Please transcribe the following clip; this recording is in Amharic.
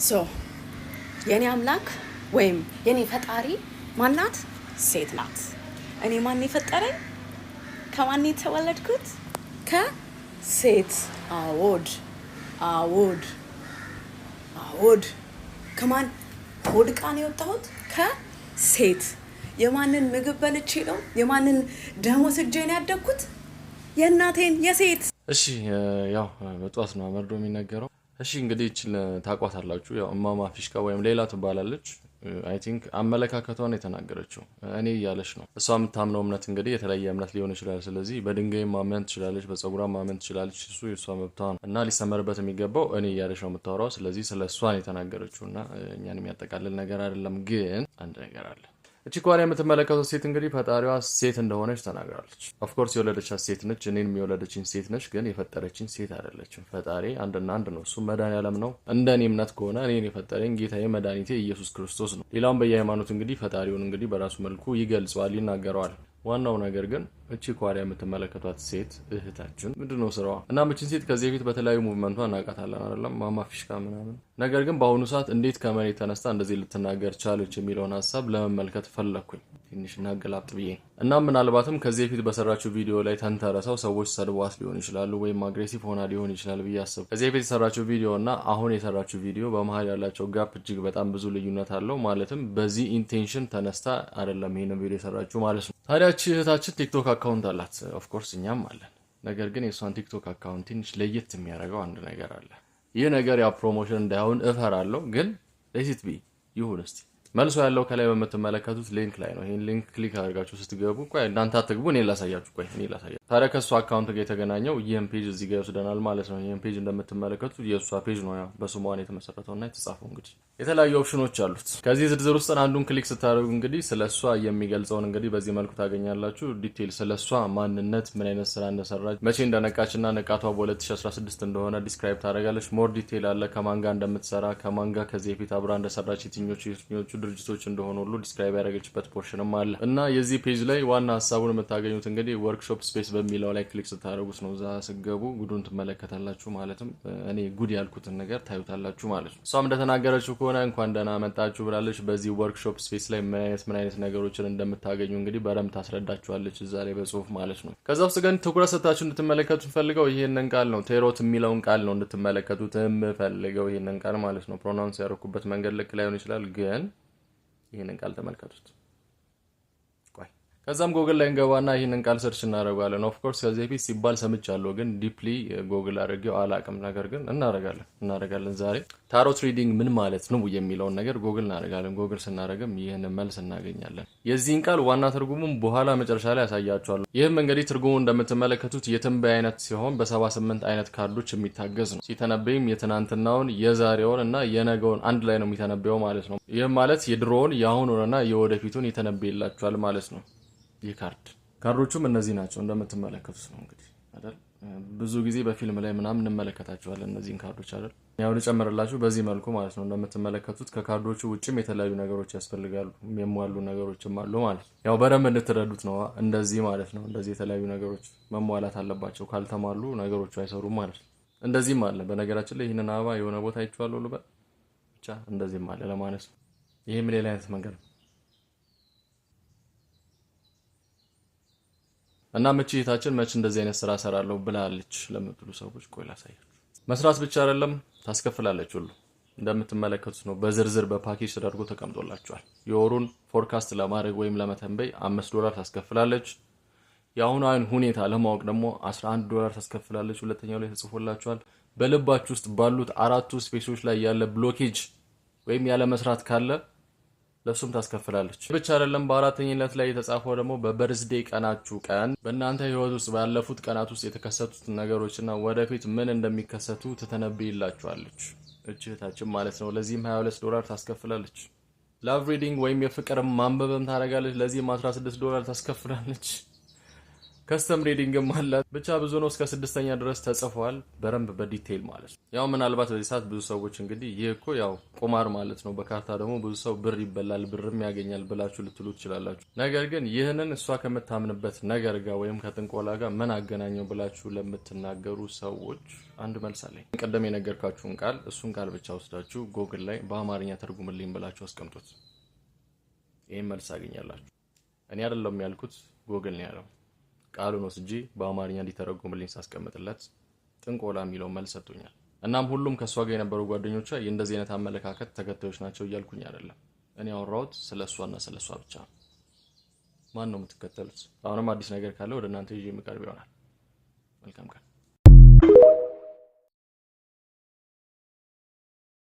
ሶ የኔ አምላክ ወይም የኔ ፈጣሪ ማናት? ሴት ናት። እኔ ማን የፈጠረኝ? ከማን የተወለድኩት? ከሴት። አዎድ አዎድ አዎድ። ከማን ሆድቃ ነው የወጣሁት? ከሴት። የማንን ምግብ በልቼ ነው? የማንን ደም ወስጄ ነው ያደግኩት? የእናቴን የሴት። እሺ ያው በጧት ነው መርዶ የሚነገረው። እሺ እንግዲህ እቺን ታቋታላችሁ። ያው እማማ ፊሽካ ወይም ሌላ ትባላለች። አይ ቲንክ አመለካከቷን የተናገረችው እኔ እያለች ነው። እሷ የምታምነው እምነት እንግዲህ የተለያየ እምነት ሊሆን ይችላል። ስለዚህ በድንጋይ ማመን ትችላለች፣ በፀጉሯ ማመን ትችላለች። እሱ የእሷ መብቷ ነው እና ሊሰመርበት የሚገባው እኔ እያለች ነው የምታወራው። ስለዚህ ስለ እሷን የተናገረችው እና እኛን የሚያጠቃልል ነገር አይደለም። ግን አንድ ነገር አለ። እቺ ኳሪያ የምትመለከተው ሴት እንግዲህ ፈጣሪዋ ሴት እንደሆነች ተናግራለች። ኦፍ ኮርስ የወለደቻት ሴት ነች፣ እኔንም የወለደችኝ ሴት ነች። ግን የፈጠረችኝ ሴት አይደለችም። ፈጣሪ አንድና አንድ ነው፣ እሱ መድኃኒዓለም ነው። እንደኔ እምነት ከሆነ እኔን የፈጠረኝ ጌታዬ መድኃኒቴ ኢየሱስ ክርስቶስ ነው። ሌላውም በየሃይማኖት እንግዲህ ፈጣሪውን እንግዲህ በራሱ መልኩ ይገልጸዋል፣ ይናገረዋል። ዋናው ነገር ግን እቺ ኳሪያ የምትመለከቷት ሴት እህታችን ምንድነው ስራዋ? እና እቺን ሴት ከዚህ በፊት በተለያዩ ሙቭመንቷ እናውቃታለን አይደለም? ማማ ፊሽካ ምናምን። ነገር ግን በአሁኑ ሰዓት እንዴት ከመሬት ተነስታ እንደዚህ ልትናገር ቻለች የሚለውን ሀሳብ ለመመልከት ፈለኩኝ ትንሽ እናገላብጥ ብዬ እና ምናልባትም ከዚህ በፊት በሰራችው ቪዲዮ ላይ ተንተረሰው ሰዎች ሰድቧት ሊሆን ይችላል ወይም አግሬሲቭ ሆና ሊሆን ይችላል ብዬ አሰብኩ። ከዚህ በፊት የሰራችው ቪዲዮ እና አሁን የሰራችው ቪዲዮ በመሀል ያላቸው ጋፕ እጅግ በጣም ብዙ ልዩነት አለው። ማለትም በዚህ ኢንቴንሽን ተነስታ አይደለም ይሄንን ቪዲዮ የሰራችው ማለት ነው። ታዲያ እቺ እህታችን ቲክቶክ አካውንት አላት። ኦፍ ኮርስ እኛም አለን። ነገር ግን የሷን ቲክቶክ አካውንት ትንሽ ለየት የሚያደርገው አንድ ነገር አለ። ይህ ነገር ያ ፕሮሞሽን እንዳይሆን እፈራለሁ፣ ግን ሌሲት ቢ ይሁን እስቲ። መልሶ ያለው ከላይ በምትመለከቱት ሊንክ ላይ ነው። ይሄን ሊንክ ክሊክ አድርጋችሁ ስትገቡ ቆይ እናንተ አትግቡ፣ እኔ ላሳያችሁ። ቆይ እኔ ላሳያችሁ። ታዲያ ከሷ አካውንት ጋር የተገናኘው ይሄን ፔጅ እዚህ ጋር ይወስደናል ማለት ነው። ይሄን ፔጅ እንደምትመለከቱት የሷ ፔጅ ነው። ያው በስሟ ነው የተመሰረተውና የተጻፈው። እንግዲህ የተለያዩ ኦፕሽኖች አሉት። ከዚህ ዝርዝር ውስጥ አንዱን ክሊክ ስታደርጉ እንግዲህ ስለሷ የሚገልጸውን እንግዲህ በዚህ መልኩ ታገኛላችሁ። ዲቴል ስለሷ ማንነት፣ ምን አይነት ስራ እንደሰራች፣ መቼ እንደነቃችና ነቃቷ በ2016 እንደሆነ ዲስክራይብ ታደርጋለች። ሞር ዲቴል አለ። ከማን ጋር እንደምትሰራ፣ ከማን ጋር ከዚህ በፊት አብራ እንደሰራች፣ የትኞቹ ድርጅቶች እንደሆኑ ሁሉ ዲስክራይብ ያደረገችበት ፖርሽንም አለ እና የዚህ ፔጅ ላይ ዋና ሀሳቡን የምታገኙት እንግዲህ ወርክሾፕ ስፔስ በሚለው ላይ ክሊክ ስታደርጉት ነው። እዛ ስገቡ ጉዱን ትመለከታላችሁ። ማለትም እኔ ጉድ ያልኩትን ነገር ታዩታላችሁ ማለት ነው። እሷም እንደተናገረችው ከሆነ እንኳን ደህና መጣችሁ ብላለች። በዚህ ወርክሾፕ ስፔስ ላይ ምን አይነት ነገሮችን እንደምታገኙ እንግዲህ በደንብ ታስረዳችኋለች እዛ ላይ በጽሁፍ ማለት ነው። ከዛ ውስጥ ግን ትኩረት ሰጥታችሁ እንድትመለከቱ ፈልገው ይሄንን ቃል ነው፣ ቴሮት የሚለውን ቃል ነው እንድትመለከቱት የምፈልገው። ይሄንን ቃል ማለት ነው። ፕሮናውንስ ያደረኩበት መንገድ ልክ ላይሆን ይችላል፣ ግን ይሄንን ቃል ተመልከቱት። ቆይ ከዛም ጎግል ላይ እንገባና ይሄንን ቃል ሰርች እናደርጋለን። ኦፍ ኮርስ ከዚህ በፊት ሲባል ሰምቻለሁ፣ ግን ዲፕሊ ጎግል አድርጌው አላቅም። ነገር ግን እናደርጋለን ዛሬ ታሮት ሪዲንግ ምን ማለት ነው የሚለውን ነገር ጎግል እናደርጋለን። ጎግል ስናደርግም ይሄንን መልስ እናገኛለን። የዚህን ቃል ዋና ትርጉሙም በኋላ መጨረሻ ላይ ያሳያችኋለሁ። ይህም እንግዲህ ትርጉሙ እንደምትመለከቱት የትንበያ አይነት ሲሆን በ78 አይነት ካርዶች የሚታገዝ ነው። ሲተነበይም የትናንትናውን፣ የዛሬውን እና የነገውን አንድ ላይ ነው የሚተነበየው ማለት ነው። ይህም ማለት የድሮውን፣ የአሁኑንና የወደፊቱን የተነበየላችኋል ማለት ነው። ይህ ካርዶቹም እነዚህ ናቸው እንደምትመለከቱት ነው እንግዲህ አይደል። ብዙ ጊዜ በፊልም ላይ ምናምን እንመለከታቸዋለን እነዚህን ካርዶች አይደል። ያው ልጨምርላችሁ በዚህ መልኩ ማለት ነው። እንደምትመለከቱት ከካርዶቹ ውጭም የተለያዩ ነገሮች ያስፈልጋሉ፣ የሚሟሉ ነገሮችም አሉ ማለት ነው። ያው በደንብ እንድትረዱት ነው እንደዚህ ማለት ነው። እንደዚህ የተለያዩ ነገሮች መሟላት አለባቸው፣ ካልተሟሉ ነገሮቹ አይሰሩም ማለት ነው። እንደዚህም አለ በነገራችን ላይ ይህንን አበባ የሆነ ቦታ አይቼዋለሁ ልበል ብቻ እንደዚህም አለ ለማለት ነው። ይሄም ሌላ አይነት መንገድ ነው። እና እህታችን መች እንደዚህ አይነት ስራ ሰራለሁ ብላለች ለምትሉ ሰዎች ቆይ ላሳያችሁ። መስራት ብቻ አይደለም ታስከፍላለች ሁሉ እንደምትመለከቱት ነው። በዝርዝር በፓኬጅ ተደርጎ ተቀምጦላችኋል። የወሩን ፎርካስት ለማድረግ ወይም ለመተንበይ $5 ታስከፍላለች። የአሁኗን ሁኔታ ለማወቅ ደግሞ $11 ታስከፍላለች። ሁለተኛው ላይ ተጽፎላችኋል። በልባችሁ ውስጥ ባሉት 4 ስፔሶች ላይ ያለ ብሎኬጅ ወይም ያለ መስራት ካለ ለሱም ታስከፍላለች። ብቻ አይደለም በአራተኛነት ላይ የተጻፈው ደግሞ በበርዝዴይ ቀናችሁ ቀን በእናንተ ህይወት ውስጥ ባለፉት ቀናት ውስጥ የተከሰቱት ነገሮችና ወደፊት ምን እንደሚከሰቱ ትተነብይላችኋለች እህታችን ማለት ነው። ለዚህም $22 ታስከፍላለች። ላቭ ሪዲንግ ወይም የፍቅር ማንበብም ታደርጋለች። ለዚህም $16 ታስከፍላለች። ከስተም ሪዲንግም አላት። ብቻ ብዙ ነው። እስከ 6ኛ ድረስ ተጽፏል በደንብ በዲቴይል ማለት ነው። ያው ምናልባት በዚህ ሰዓት ብዙ ሰዎች እንግዲህ ይህ እኮ ያው ቁማር ማለት ነው፣ በካርታ ደግሞ ብዙ ሰው ብር ይበላል ብርም ያገኛል ብላችሁ ልትሉ ትችላላችሁ። ነገር ግን ይህንን እሷ ከምታምንበት ነገር ጋር ወይም ከጥንቆላ ጋር ምን አገናኘው ብላችሁ ለምትናገሩ ሰዎች አንድ መልስ አለኝ። ቀደም የነገርካችሁን ቃል እሱን ቃል ብቻ ወስዳችሁ ጎግል ላይ በአማርኛ ተርጉምልኝ ብላችሁ አስቀምጡት። ይህን መልስ አገኛላችሁ። እኔ አይደለም ያልኩት፣ ጎግል ነው ያለው። ቃሉን ወስጄ በአማርኛ እንዲተረጉምልኝ ሳስቀምጥለት ጥንቆላ የሚለው መልስ ሰጥቶኛል። እናም ሁሉም ከሷ ጋር የነበሩ ጓደኞቿ የእንደዚህ አይነት አመለካከት ተከታዮች ናቸው እያልኩኝ አይደለም። እኔ አወራሁት ስለሷና ስለሷ ብቻ። ማን ነው የምትከተሉት? አሁንም አዲስ ነገር ካለ ወደ እናንተ ይዤ የምቀርብ ይሆናል። መልካም ቀን።